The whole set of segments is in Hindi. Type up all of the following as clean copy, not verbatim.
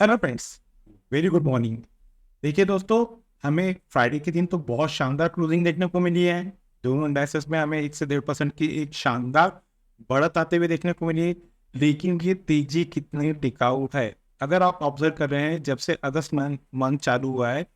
Hello friends, very good morning. देखिए दोस्तों, हमें फ्राइडे के दिन तो बहुत शानदार क्लोजिंग देखने को मिली है। दोनों इंडेक्सेस में हमें 1 से 1.5% की एक शानदार बढ़त आते हुए देखने को मिली है। लेकिन ये तेजी कितनी टिकाऊ है, अगर आप ऑब्जर्व कर रहे हैं, जब से अगस्त मंथ चालू हुआ है,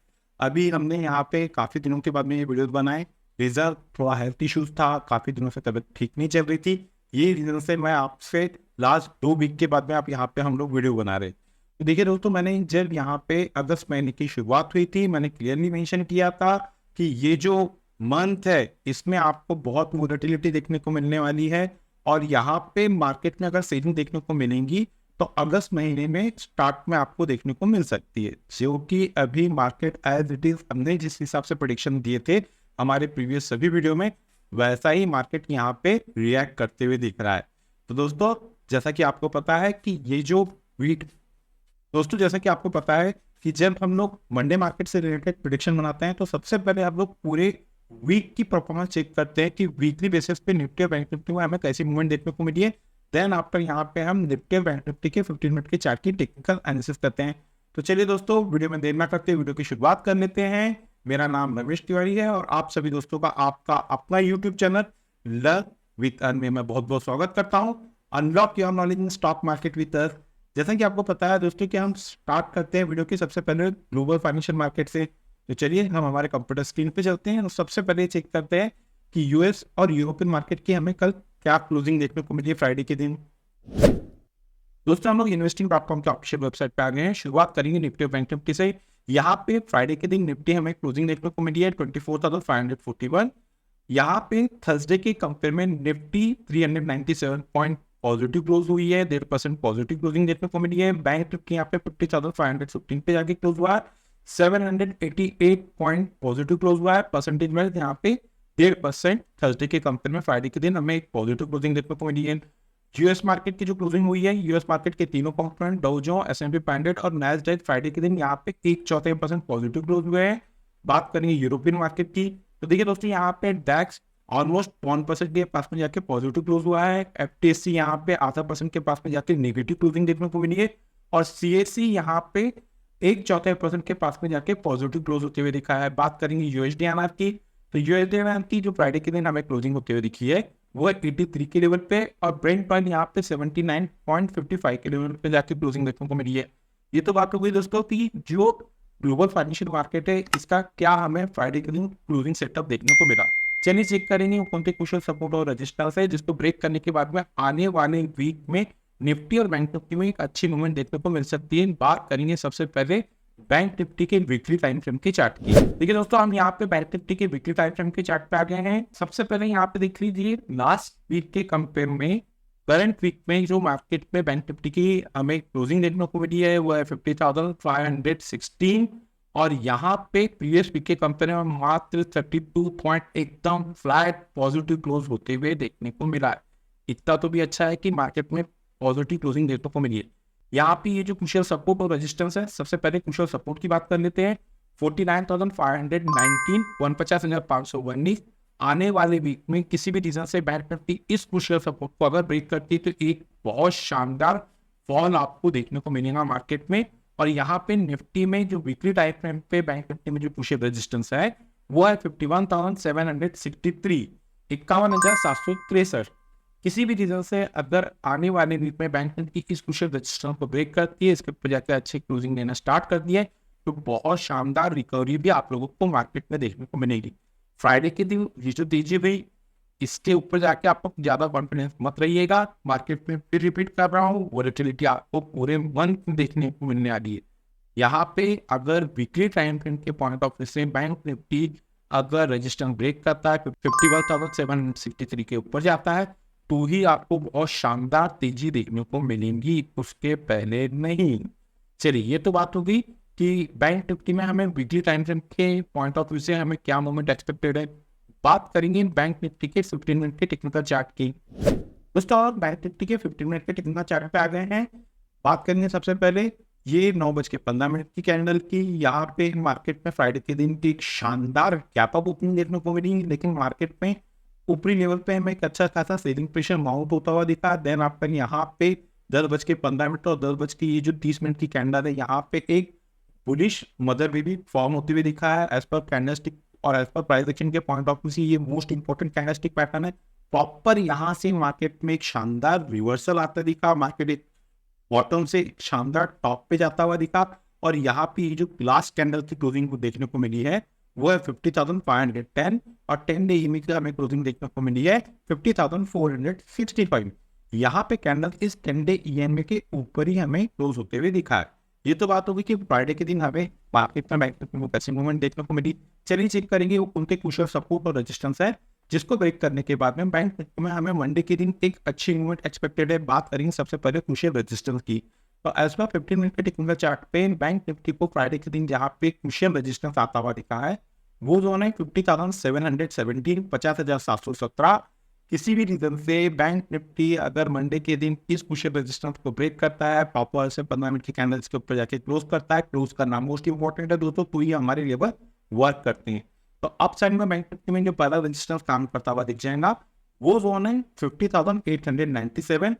अभी हमने यहाँ पे काफ़ी दिनों के बाद में ये वीडियोस बनाए। रिजल्ट थोड़ा हेल्थ इश्यूज था, काफ़ी दिनों से तबीयत ठीक नहीं चल रही थी। ये रीजन से मैं आपसे लास्ट 2 वीक के बाद में आप यहाँ पे हम लोग वीडियो बना रहे। तो देखिए दोस्तों, मैंने जब यहाँ पे अगस्त महीने की शुरुआत हुई थी, मैंने क्लियरली मेंशन किया था कि ये जो मंथ है इसमें आपको बहुत वोलेटिलिटी देखने को मिलने वाली है। और यहाँ पे मार्केट में अगर सेलिंग देखने को मिलेंगी तो अगस्त महीने में स्टार्ट में आपको देखने को मिल सकती है, जो कि अभी मार्केट एज इट इज हमने जिस हिसाब से प्रेडिक्शन दिए थे हमारे प्रीवियस सभी वीडियो में, वैसा ही मार्केट यहाँ पे रिएक्ट करते हुए दिख रहा है। तो दोस्तों, जैसा कि आपको पता है कि ये जो वीक दोस्तों जैसा कि आपको पता है कि जब हम लोग मंडे मार्केट से रिलेटेड प्रेडिक्शन बनाते हैं तो सबसे पहले हम लोग पूरे वीक की परफॉर्मेंस चेक करते हैं कि वीकली बेसिस पे निफ्टी और बैंक निफ्टी में हमें कैसी मूवमेंट देखने को मिली है। देन आफ्टर यहाँ पे हम निफ्टी और बैंक निफ्टी के 15 मिनट के चार्ट की टेक्निकल एनालिसिस करते हैं। तो चलिए दोस्तों, वीडियो में देर ना करते वीडियो की शुरुआत कर लेते हैं। मेरा नाम रमेश तिवारी है और आप सभी दोस्तों का आपका अपना YouTube channel learn with earn में मैं बहुत बहुत स्वागत करता हूँ। Unlock your knowledge in stock market with us. जैसा कि आपको पता है दोस्तों कि हम स्टार्ट करते हैं वीडियो की सबसे पहले ग्लोबल फाइनेंशियल मार्केट से। तो चलिए हम हमारे कंप्यूटर स्क्रीन पे चलते हैं और सबसे पहले चेक करते हैं कि यूएस और यूरोपियन मार्केट की हमें कल क्या क्लोजिंग देखने को मिली है फ्राइडे के दिन। दोस्तों, हम लोग इन्वेस्टिंग प्लेटफॉर्म के ऑफिशियल वेबसाइट पे आ गए हैं। शुरुआत करेंगे निफ्टी और बैंक निफ्टी से। यहाँ पे फ्राइडे के दिन निफ्टी हमें क्लोजिंग देखने को मिली है 24,541। यहाँ पे थर्सडे के कंपेयर में निफ्टी 397 पॉइंट पॉजिटिव क्लोज हुई है, 1.5% पॉजिटिव क्लोजिंग देखने को मिली है। बैंक निफ्टी यहाँ पे 50,515 पे जाके क्लोज हुआ है, 788 पॉइंट पॉजिटिव क्लोज हुआ है। परसेंटेज में यहाँ पे 1.5% थर्सडे के कंपेयर में फ्राइडे के दिन हमें एक पॉजिटिव क्लोजिंग देखने को मिली है। यूएस मार्केट की जो क्लोजिंग हुई है, यूएस मार्केट के तीनों कंपोनेंट डाउ जोन्स, एसएनपी 500 और नैस्डैक फ्राइडे के दिन यहाँ पे 1/4% पॉजिटिव क्लोज हुए हैं। बात करेंगे यूरोपियन मार्केट की, तो देखिए दोस्तों यहाँ पे डैक्स ऑलमोस्ट 1% के पास में जाके पॉजिटिव क्लोज हुआ है। एफटीएससी यहाँ पे 0.5% के पास में जाके नेगेटिव क्लोजिंग देखने को मिली है और सीएससी यहाँ पे 1/4% के पास में जाके पॉजिटिव क्लोज होते हुए दिखा है। बात करेंगे यूएसडीआरआर की, तो यूएसडीआरआर की जो फ्राइडे के दिन हमें क्लोजिंग होते हुए दिखी है वो 83 के लेवल पे और ब्रेंट पॉइंट यहाँ पे 79.55 के लेवल पे जाके क्लोजिंग देखने को मिली है। ये तो बात हो गई दोस्तों कि जो ग्लोबल फाइनेंशियल मार्केट है इसका क्या हमें फ्राइडे के दिन क्लोजिंग सेटअप देखने को मिला। चलिए चेक करेंगे कौन से कुशल सपोर्ट और रजिस्टर्स है जिसको ब्रेक करने के बाद में आने वाले वीक में निफ्टी और बैंक निफ्टी में एक अच्छी मूवमेंट देखने को मिल सकती है। बात करेंगे सबसे पहले बैंक निफ्टी के वीकली टाइम फ्रेम की चार्ट की। देखिए दोस्तों, हम यहाँ पे बैंक निफ्टी के वीकली टाइम फ्रेम के चार्ट पे आ गए हैं। सबसे पहले यहाँ पे देख लीजिए लास्ट वीक के कंपेयर में करंट वीक में जो मार्केट में बैंक निफ्टी की हमें क्लोजिंग देखने को मिली है वो है 50,516 और यहाँ पे प्रीवियस वीक के कंपेयर में मात्र 32 पॉइंट एकदम फ्लैट पॉजिटिव क्लोज होते हुए देखने को मिला है। इतना तो भी अच्छा है कि मार्केट में पॉजिटिव क्लोजिंग देखने को मिली है। यहाँ पे ये जो क्रूशियल सपोर्ट और रेजिस्टेंस है, सबसे पहले क्रूशियल सपोर्ट की बात कर लेते हैं। 49,519 49,519 आने वाले वीक में किसी भी रीजन से बैंक निफ्टी इस क्रूशियल सपोर्ट को अगर ब्रेक करती है तो एक बहुत शानदार फॉल आपको देखने को मिलेगा मार्केट में। और यहाँ पे निफ्टी में जो वीकली टाइम फ्रेम पे बैंक निफ्टी में जो क्रूशियल रेजिस्टेंस है वो है 51,763 51,763। किसी भी रीजन से अगर आने वाले वीक में बैंक निफ्टी इस क्रूशियल रेजिस्टेंस को ब्रेक करती है, इसके ऊपर जाकर अच्छी क्लोजिंग लेना स्टार्ट कर दिया है, तो बहुत शानदार रिकवरी भी आप लोगों को मार्केट में देखने को मिलेगी। फ्राइडे के दिन ये जो तेजी हुई इसके ऊपर जाके आपको ज्यादा कॉन्फिडेंस मत रहिएगा। मार्केट में फिर रिपीट कर रहा हूँ, वोलेटिलिटी आपको पूरे मंथ देखने को मिलने वाली है। यहाँ पे अगर वीकली टाइम फ्रेम के पॉइंट ऑफ व्यू से बैंक निफ्टी अगर रेजिस्टेंस ब्रेक करता है 51,763 के ऊपर जाता है तो ही आपको बहुत शानदार तेजी देखने को मिलेगी, उसके पहले नहीं। चलिए, ये तो बात होगी कि बैंक निफ्टी में हमें वीकली टाइम फ्रेम के पॉइंट ऑफ व्यू से हमें क्या मूवमेंट एक्सपेक्टेड है। बात करेंगे बैंक निफ्टी के 15 मिनट के टेक्निकल चार्ट की। दोस्तों, बैंक निफ्टी के 15 मिनट के टेक्निकल चार्ट पे आ गए हैं। बात करेंगे सबसे पहले ये 9:15 की कैंडल की। यहाँ पे मार्केट में फ्राइडे के दिन की एक शानदार गैप अप ओपनिंग देखने को मिली, लेकिन मार्केट में ऊपरी लेवल पे हमें एक अच्छा खासा सेलिंग प्रेशर माउंट होता हुआ दिखा। देन आपका यहाँ पे 10:15 और 10 ये जो 30 मिनट की कैंडल है, यहाँ पे एक बुलिश मदर भी फॉर्म होते हुए दिखा है एज पर कैंडलस्टिक और एज पर प्राइस एक्शन के पॉइंट ऑफ व्यू से ये मोस्ट इंपॉर्टेंट कैंडलस्टिक पैटर्न है। प्रॉपर यहाँ से मार्केट में एक शानदार रिवर्सल आता दिखा, मार्केट एक बॉटम से एक शानदार टॉप पे जाता हुआ दिखा और यहाँ पे ये जो लास्ट कैंडल की क्लोजिंग को देखने को मिली है वो है 50,510 और 10 डे ईएमए की हमें क्लोजिंग देखने को मिली है 50,465। यहाँ पे कैंडल इस 10 डे ईएमए के ऊपर ही हमें क्लोज होते हुए दिखा है। ये तो बात होगी कि फ्राइडे के दिन हमें मार्केट में बैंक में कैसी मूवमेंट देखने को मिली। चलिए चेक करेंगे वो उनके कुशल सपोर्ट और रेजिस्टेंस है जिसको ब्रेक करने के बाद में बैंक में हमें मंडे के दिन एक अच्छी मूवमेंट एक्सपेक्टेड है। बात करेंगे सबसे पहले क्रूशियल रेजिस्टेंस की, तो एज पर 15 मिनट के टेक्निकल चार्ट पे बैंक निफ्टी को फ्राइडे के दिन जहाँ पे क्रूशियल रेजिस्टेंस आता हुआ दिखा है वो जोन है 50,717, 50,717। किसी भी रीजन से बैंक निफ्टी अगर मंडे के दिन इस क्रूशियल रेजिस्टेंस को ब्रेक करता है, प्रॉपर से 15 मिनट की कैंडल्स के ऊपर जाके क्लोज करता है, क्लोज करना मोस्ट इंपॉर्टेंट है दोस्तों, तो ये हमारे लेवल वर्क करते हैं। तो अप साइड में बैंक निफ्टी में जो पहला रेजिस्टेंस काम करता हुआ दिख जाएगा वो जोन है 50,897,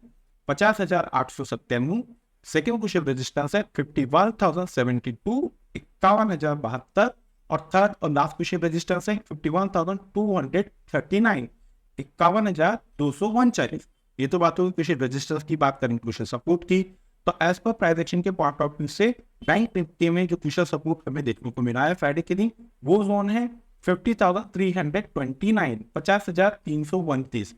50,897। सेकेंड क्रूशियल रेजिस्टेंस है 51,072, 51,072 और थर्ड और लास्ट क्रूशियल रेजिस्टेंस है 51,239, 51,239। ये तो बात होगी क्रूशियल रेजिस्टेंस की। बात करेंगे क्रूशियल सपोर्ट की, तो एज पर प्राइस एक्शन के पॉइंट ऑफ व्यू से बैंक निफ्टी में जो क्रूशियल सपोर्ट हमें देखने को मिला है फ्राइडे के दिन वो जोन है 50,329, 50,329।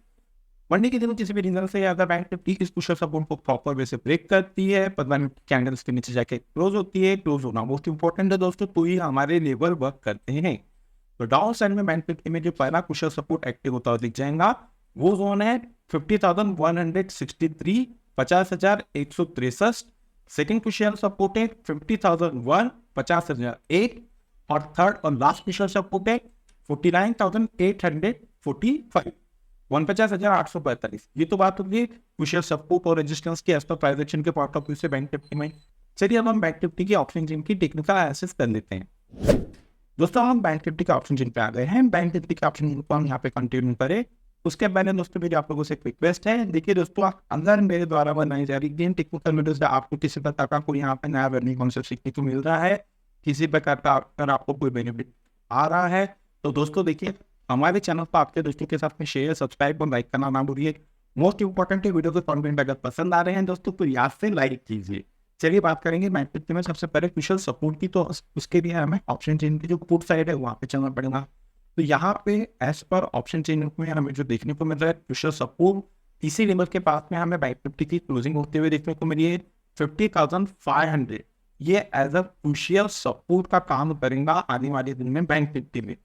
मंडे के दिन किसी भी रीजन से अगर बैंक निफ्टी इस क्रूशियल सपोर्ट को प्रॉपर वे से ब्रेक करती है, 15 मिनट कैंडल्स के नीचे जाके क्लोज होती है, क्लोज होना मोस्ट इंपॉर्टेंट है दोस्तों, तो ही हमारे लेवल वर्क करते हैं। तो डाउन साइड में बैंक निफ्टी में जो पहला क्रूशियल सपोर्ट एक्टिव होता हुआ दिख जाएगा वो जोन है 50,163, 50,163। सेकेंड क्रूशियल सपोर्ट है 50,001, 50,001 और थर्ड और लास्ट क्रूशियल सपोर्ट है 49,845, 49,845। ये तो बात होगी क्रूशियल सपोर्ट और रेजिस्टेंस की एज पर प्राइस एक्शन के पॉइंट ऑफ व्यू से बैंक निफ्टी में। चलिए अब हम बैंक निफ्टी की ऑप्शन चेन की टेक्निकल एनालिसिस कर लेते हैं। दोस्तों हम बैंक निफ्टी के ऑप्शन चेन पे आ गए हैं, बैंक निफ्टी के ऑप्शन चेन को हम यहाँ पे कंटिन्यू करें उसके पहले दोस्तों मेरी आप लोगों से एक रिक्वेस्ट है। देखिए दोस्तों, अंदर मेरे द्वारा बनाई जा रही टेक्निकल वीडियो से आपको किसी प्रकार का कोई यहाँ पे नया लर्निंग कॉन्सेप्ट सीखने को मिल रहा है, किसी प्रकार का अगर आपको कोई बेनिफिट आ रहा है तो दोस्तों देखिए हमारे चैनल पर आपके दोस्तों के साथ में शेयर, सब्सक्राइब और लाइक करना ना भूलिए। मोस्ट इंपॉर्टेंट है वीडियो के कंटेंट अगर पसंद आ रहे हैं दोस्तों तो याद से लाइक कीजिए। चलिए बात करेंगे बैंक निफ्टी में सबसे पहले क्रूशियल सपोर्ट की, तो उसके लिए हमें ऑप्शन चेन की जो पुट साइड है वहाँ पे चलना पड़ेगा। तो यहाँ पे एज पर ऑप्शन चेन में हमें जो देखने को मिल रहा है क्रूशियल सपोर्ट इसी लेवल के पास में हमें बैंक निफ्टी की क्लोजिंग होते हुए देखने को मिली है 50,500। ये एज अ क्रूशियल सपोर्ट का काम करेगा आने वाले दिन में बैंक निफ्टी में।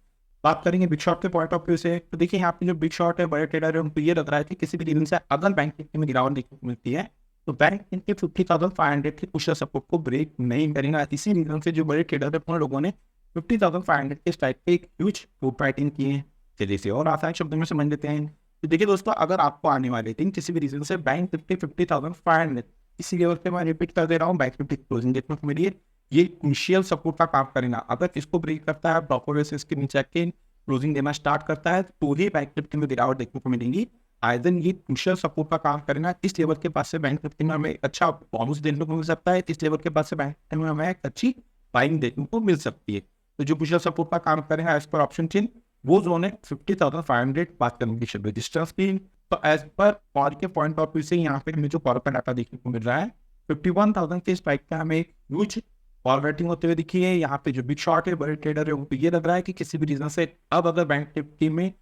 बात करेंगे बिग शॉट के पॉइंट ऑफ व्यू से, तो देखिए यहाँ पे जो बिग शॉट है, बड़े ट्रेडर है, उनको ये लग रहा है कि किसी भी रीजन से अगर बैंक निफ्टी में गिरावट देखने को मिलती है तो बैंक निफ्टी 50,500 के क्रूशियल सपोर्ट को ब्रेक नहीं करेगा। इसी रीजन से जो बड़े ट्रेडर है उन लोगों ने 50,500 के स्ट्राइक पे एक ह्यूज पुट राइटिंग की है। चलिए इसे और आसान शब्दों में समझ लेते हैं। तो देखिए दोस्तों, अगर आपको आने वाले दिन किसी भी रीजन से बैंक निफ्टी 50,500 इसी लेवल पे मैं रिपीट कर दे रहा हूँ बैंक निफ्टी क्लोजिंग देखने को मिली है, ये क्रूशियल सपोर्ट का काम करेगा। अगर इसको ब्रेक करता है, प्रॉपर वे से इसके नीचे के क्लोजिंग देना स्टार्ट करता है तो ही बैंक निफ्टी में गिरावट देखने को मिलेगी। आए दिन ये क्रूशियल सपोर्ट का काम करेगा। इस लेवल के पास से बैंक निफ्टी में हमें अच्छा बोनस देखने को मिल सकता है, इस लेवल के पास से बैंक निफ्टी में हमें एक अच्छी बाइंग देखने को मिल सकती है। तो जो क्रूशियल सपोर्ट का काम करेगा एज पर ऑप्शन चेन वो जोन है 50,500। बात करेंगे रेजिस्टेंस की, तो एज पर कॉल के पॉइंट ऑफ व्यू से यहाँ पे हमें जो कॉल का डाटा देखने को मिल रहा है 51,000 के स्ट्राइक पे हमें एक ह्यूज कॉल रेटिंग होते हुए दिखी है। यहाँ पे जो बिग शॉट है, बड़े ट्रेडर है, उनको ये लग रहा है कि किसी भी रीजन से अब अगर बैंक निफ्टी में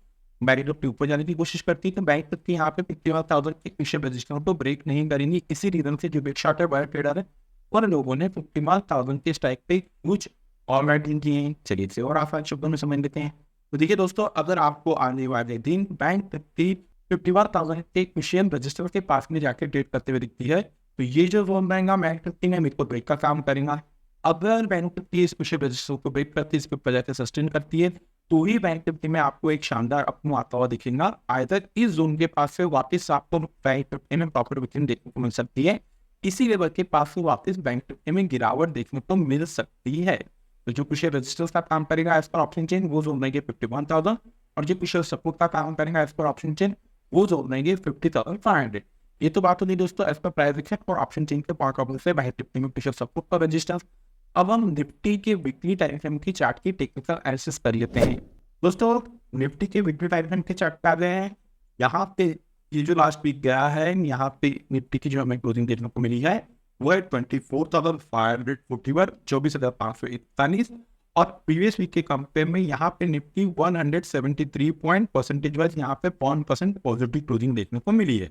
बैंक निफ्टी ऊपर जाने की कोशिश करती है तो बैंक निफ्टी यहाँ पे 51,000 के क्रूशियल रेजिस्टेंस को ब्रेक नहीं करेंगी। इसी रीजन से जो बिग शॉट है, बड़े ट्रेडर है, उन लोगों ने 51,000 के स्ट्राइक पे कुछ ऑल राइटिंग की है। चलिए इसे और आसान शब्दों में समझ लेते हैं। तो देखिए दोस्तों, अगर आपको आने वाले दिन बैंक निफ्टी 51,000 के क्रूशियल रेजिस्टेंस के पास में जाके ट्रेड करते हुए दिखती है तो ये जो जोन रहेगा बैंक निफ्टी में मेरे को ब्रेक का काम करेगा। अगर बैंक निफ्टी इस क्रूशियल रेजिस्टेंस को ब्रेक करती है, इसके ऊपर जाकर सस्टेन करती है तो ही बैंक निफ्टी में आपको एक शानदार अपमूव आता हुआ दिखेगा। आइदर इस जोन के पास से वापस आपको बैंक निफ्टी में प्रॉफिट बुकिंग देखने को मिल सकती है, इसी लेवल के पास से वापस बैंक निफ्टी में गिरावट देखने को मिल सकती है। तो जो क्रूशियल रेजिस्टेंस का काम करेगा एज पर ऑप्शन चेन वो जोन रहेंगे 51,000 और जो क्रूशियल सपोर्ट का काम करेगा एज पर ऑप्शन चेन वो जोन रहेंगे 50,500। ये तो बात होगी दोस्तों एज पर प्राइस एक्शन और ऑप्शन चेन के पॉइंट ऑफ व्यू से बैंक निफ्टी में पिछले सपोर्ट पर रजिस्टेंस। अब हम निफ्टी के वीकली टाइम फ्रेम की चार्ट की टेक्निकल एनालिसिस कर लेते हैं। दोस्तों निफ्टी के वीकली टाइम फ्रेम के चार्ट पे आ गए हैं। यहाँ पे ये जो लास्ट वीक गया है, यहाँ पे निफ्टी की जो हमें क्लोजिंग देखने को मिली है वो है 24,541, 24,541। और प्रीवियस वीक के कंपेयर में यहाँ पे निफ्टी 173 पॉइंट परसेंटेज वाइज यहाँ पे 1% पॉजिटिव क्लोजिंग देखने को मिली है।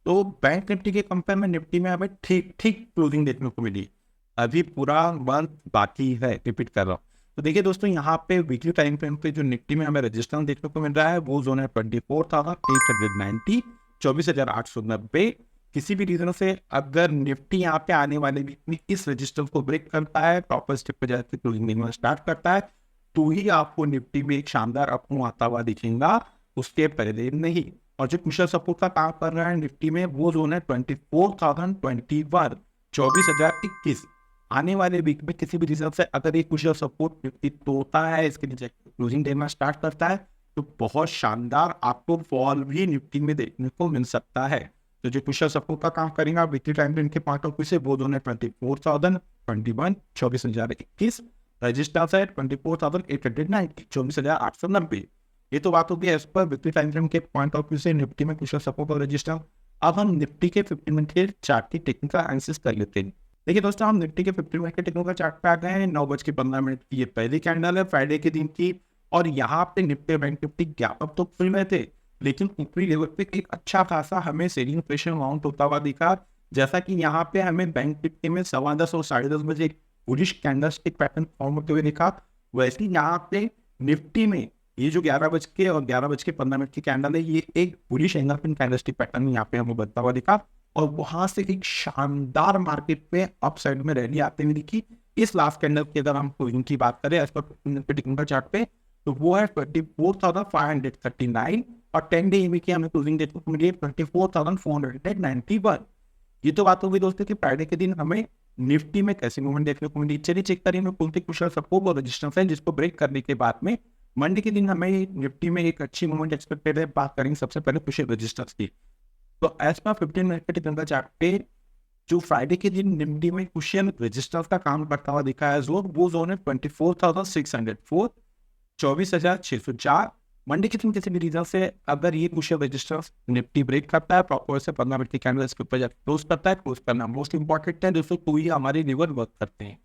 तो बैंक निफ्टी के कंपेयर में निफ्टी में हमें ठीक ठीक क्लोजिंग देखने को मिली। अभी पूरा मंथ बाकी है, रिपीट कर रहा हूँ। तो देखिए दोस्तों यहाँ पे वीकली टाइम फ्रेम पे जो निफ्टी में हमें रजिस्टेंस देखने को मिल रहा है वो जोन है 24,890, 24,890। किसी भी रीजन से अगर निफ्टी यहाँ पे आने वाले वीक में इस रजिस्टेंस को ब्रेक करता है, प्रॉपर स्टेप पे जाकर क्लोजिंग देना स्टार्ट करता है, तो ही आपको निफ्टी में एक शानदार अपमूव आता हुआ दिखेगा, उसके पहले नहीं। और जो कुशल सपोर्ट का काम कर रहा है निफ्टी में वो जोन है 24,021, 24,021। आने वाले वीक में किसी भी रीजन से अगर एक कुशल सपोर्ट निफ्टी तोड़ता है, इसके नीचे क्लोजिंग देना स्टार्ट करता है, तो बहुत शानदार आपको फॉल भी निफ्टी में देखने को मिल सकता है। तो जो कुशल सपोर्ट का काम करेगा वीकली टाइम फ्रेम के पॉइंट ऑफ व्यू से वो दोनों 24,021, 24,021। रजिस्टेंस है 24,890, 24,890। ये तो बात होगी एज पर वीकली टाइम फ्रेम के पॉइंट ऑफ व्यू से निफ्टी में कुशल सपोर्ट और रजिस्टेंस। अब हम निफ्टी के 15 मिनट के चार्ट की टेक्निकल एनालिसिस कर लेते हैं। देखिए दोस्तों हम निफ्टी के 15 मिनट के टेक्निकल चार्ट पे आ गए हैं। 9:15 की ये पहली कैंडल है फ्राइडे के दिन की, और यहाँ पे Nifty bank Nifty gap up तो खुल में थे, लेकिन ऊपरी लेवल पे एक अच्छा खासा हमें सेलिंग प्रेशर माउंट होता हुआ दिखा। जैसा कि यहाँ पे हमें बैंक निफ्टी में 10:15 और 10:30 बजे एक बुलिश कैंडलस्टिक पैटर्न फॉर्म होते हुए दिखा, वैसे ही यहाँ पे निफ्टी में ये जो 11 और 11:15 की कैंडल है, ये एक बुलिश एंगल कैंडलस्टिक पैटर्न यहाँ पे हमें बनता हुआ दिखा, और वहां से एक शानदार मार्केट में अप साइड में रैली आते हुए दिखी। इस लास्ट कैंडल की अगर हम क्लोजिंग की बात करें एज पर टेक्निकल चार्ट पे, तो वो है 24,539, और 10 डे EMA की हमें क्लोजिंग देखने को मिली है 24,491। ये तो बात होगी दोस्तों कि फ्राइडे के दिन हमें निफ्टी में कैसी मूवमेंट देखने को मिली। चलिए चेक करेंगे कौन सी कुशल सपोर्ट और रजिस्टेंस है जिसको ब्रेक करने के बाद में मंडे के दिन हमें निफ्टी में एक अच्छी मूवमेंट एक्सपेक्टेड है। बात करेंगे सबसे पहले कुशल रजिस्टेंस की। तो एज पर 15 मिनट के टेक्निकल चार्ट पे जो फ्राइडे के दिन निफ्टी में कुशल रजिस्टेंस का काम करता हुआ दिखा है जोन, वो जोन है 24,604, 24,604। मंडे के दिन किसी भी रीजन से अगर ये कुशल रजिस्टेंस निफ्टी ब्रेक करता है, प्रॉपर से 15 मिनट की कैंडल इसके ऊपर क्लोज करता है, क्लोज करना मोस्ट इंपॉर्टेंट है दोस्तों, तो ही हमारे लेवल वर्क करते हैं।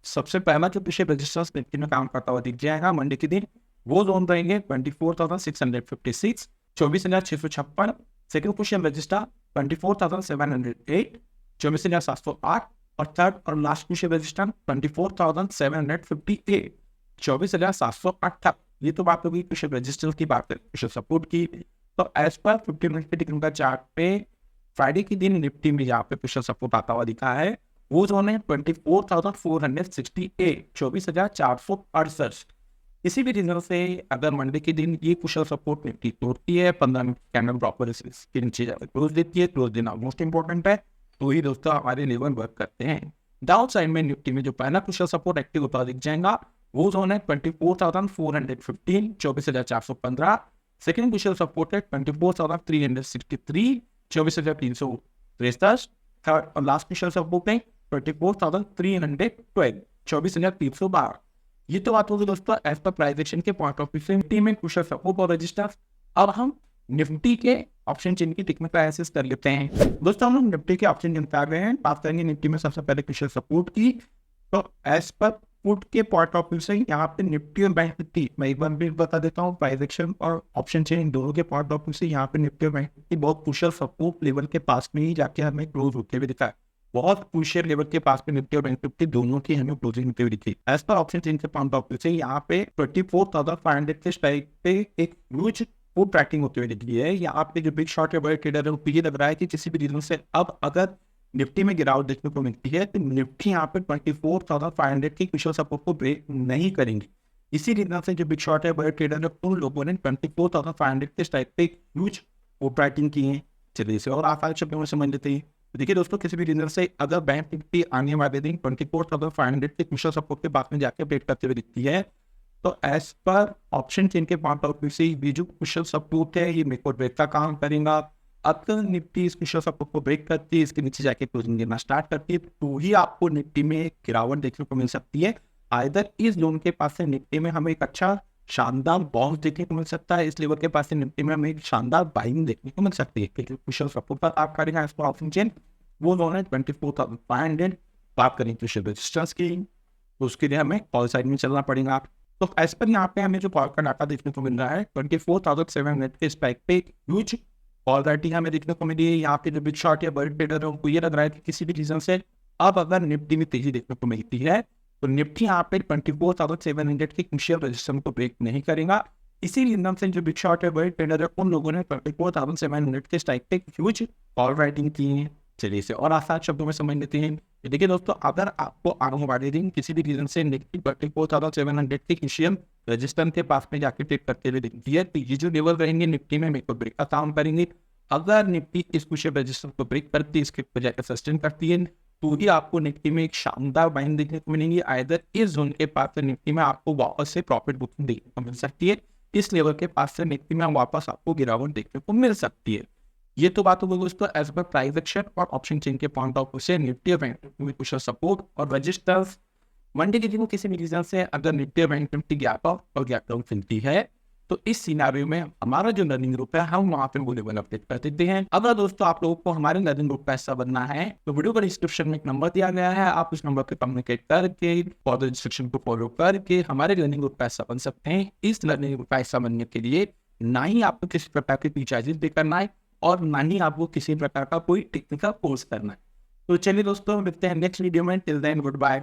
सबसे पहला जो कुशल रजिस्टेंस निफ्टी में काम करता हुआ दिख जाएगा मंडे के दिन, वो जोन रहेंगे 24,656, 24,656। Second question register 24,708, 24,708। और थर्ड और लास्ट क्वेश्चन रजिस्टर 24,758, 24,708। ये तो बात होगी क्वेश्चन रजिस्टर की, बात है क्वेश्चन सपोर्ट की। तो एज पर 15 मिनट के टेक्निकल चार्ट पे फ्राइडे के दिन निफ्टी में यहाँ पे क्वेश्चन सपोर्ट आता हुआ दिखा है, वो जोन है 24,468, 24,468। किसी भी रीजन से अगर मंडे के दिन ये कुशल सपोर्ट निफ्टी तोड़ती है, 15 मिनट कैंडल प्रॉपर इसके नीचे जाकर क्लोज देती है, क्लोज देना मोस्ट इंपॉर्टेंट है, तो ही दोस्तों हमारे लेवल वर्क करते हैं। डाउन साइड में निफ्टी में जो पहला कुशल सपोर्ट एक्टिव होता दिख जाएगा, वो जोन है 24,415, 24,415। सेकेंड कुशल सपोर्ट है 24,363, 24,363। थर्ड और लास्ट कुशल सपोर्ट है 24,312, 24,312। ये तो बात होगी दोस्तों एज पर प्राइस एक्शन के पॉइंट ऑफ व्यू से निफ्टी में कुशल सपोर्ट और रजिस्टेंस। अब हम निफ्टी के ऑप्शन चेन की टेक्निकल एनालिसिस कर लेते हैं। दोस्तों हम लोग निफ्टी के ऑप्शन चेन कर रहे हैं, बात करेंगे निफ्टी में सबसे पहले कुशल सपोर्ट की। तो एज पर पुट के पॉइंट ऑफ व्यू से यहाँ पे निफ्टी और बैंक निफ्टी, मैं एक बार भी बता देता हूँ, प्राइस एक्शन और ऑप्शन चेन इन दोनों के पॉइंट ऑफ व्यू से यहाँ पे निफ्टी और बैंक निफ्टी बहुत कुशल सपोर्ट लेवल के पास में ही जाके हमें क्लोज होते हुए दिखा है। बहुत क्रूशियल लेवल के पास में निफ्टी और बैंक निफ्टी दोनों की हमें क्लोजिंग होते हुए दिखी। एज पर ऑप्शन चेन के पॉइंट ऑफ व्यू से यहाँ पे 24,500 के स्ट्राइक पे एक ह्यूज फुट ट्रैकिंग होते हुए दिखी है। यहाँ पे जो बिग शॉर्ट है बड़े ट्रेडर है, ये लग रहा है कि किसी भी रीजन से अब अगर निफ्टी में गिरावट देखने को मिलती है तो निफ्टी यहाँ पे 24,500 की कुशल सपोर्ट को ब्रेक नहीं करेंगे। इसी रीजन से जो बिग शॉर्ट है बड़े ट्रेडर है, उन लोगों ने 24,500 के स्ट्राइक पे ह्यूज फुट ट्रैकिंग की है। चलिए इसे और आसान शब्दों में समझ लेते हैं। देखिए दोस्तों किसी भी रीजन से अगर बैंक निफ्टी आने वाले दिन 24,500 के कुशल सपोर्ट के बाद में जाके ब्रेक करते हुए दिखती है, तो एज पर ऑप्शन चेन के पॉइंट ऑफ व्यू से ये जो कुशल सपोर्ट है ये मेक और ब्रेक का काम करेगा। अगर निफ्टी इस विशेष सपोर्ट को ब्रेक करती है, इसके नीचे जाके क्लोजिंग देना स्टार्ट करती है, तो ही आपको निफ्टी में एक गिरावट देखने को मिल सकती है। आइदर इस जोन के पास से निफ्टी में हमें एक अच्छा शानदार बाउंस देखने को मिल सकता है, इस लेवल के पास से निफ्टी में हमें एक शानदार बाइंग देखने को मिल सकती है, क्योंकि विशेष सपोर्ट पर आप करेंगे इसको ऑप्शन चेन वो जोन है 24,500। बात करें तो रेजिस्टेंस की, तो उसके लिए हमें कॉल साइड में चलना पड़ेगा। तो एज पर यहाँ पे हमें जो कॉल का डाटा देखने को मिल रहा है 24,700 के स्पाइक पे ह्यूज कॉल राइटिंग हमें देखने को मिली है। यहाँ पे जो बिग शॉट या बल्क ट्रेडर है उनको ये लग रहा है कि किसी भी रीजन से अब अगर निफ्टी में तेजी देखने को मिलती है तो निफ्टी यहाँ पे 24,700 के क्रूशियल रेजिस्टेंस को ब्रेक नहीं करेगा। इसी रीजन से जो बिग शॉट है बल्क ट्रेडर है उन लोगों ने 24,700 के स्ट्राइक पे ह्यूज कॉल राइटिंग की है। चलिए इसे और आसान शब्दों में समझ लेते हैं। देखिए दोस्तों, अगर आपको आगे वाले दिन किसी भी रीजन से निफ्टी 24,700 के क्रूशियल रेजिस्टेंस के पास में जाके ट्रेड करते हुए दिखती है, तो ये जो लेवल रहेंगे निफ्टी में मेरे को ब्रेक का काम करेंगे। अगर निफ्टी इस क्रूशियल रेजिस्टेंस को ब्रेक करती है, इसके बजाय सस्टेन करती है, तो ही आपको निफ्टी में एक शानदार बाइंग देखने को मिलेंगी। आइदर इस जोन के पास से निफ्टी में आपको वापस से प्रॉफिट बुकिंग देखने को मिल सकती है, इस लेवल के पास से निफ्टी में वापस आपको गिरावट देखने को मिल सकती है। ये तो बात हो गई दोस्तों एज पर प्राइस एक्शन और ऑप्शन चेन के पॉइंट ऑफ व्यू से निफ्टी बैंक सपोर्ट और रजिस्टर्स मंडे के दिन को किसी भी रीजन से अगर Nifty bank Nifty gap up और गैप डाउन मिलती है, तो इस सिनारियो में हमारा जो लर्निंग ग्रुप है हम वहाँ पे वो लेवल अपडेट कर देते हैं। अगर दोस्तों आप लोगों को हमारे लर्निंग ग्रुप का हिस्सा बनना है तो वीडियो का डिस्क्रिप्शन में एक नंबर दिया गया है, आप उस नंबर पर कम्युनिकेट करके फॉर इंस्ट्रक्शन को फॉलो करके हमारे लर्निंग ग्रुप का हिस्सा बन सकते हैं। इस लर्निंग ग्रुप का हिस्सा बनने के लिए ना ही आपको किसी प्रकार के चार्जेस पे करना है और ना ही आपको किसी प्रकार का कोई टेक्निकल कोर्स करना है। तो चलिए दोस्तों, मिलते हैं नेक्स्ट वीडियो में। Till then good bye.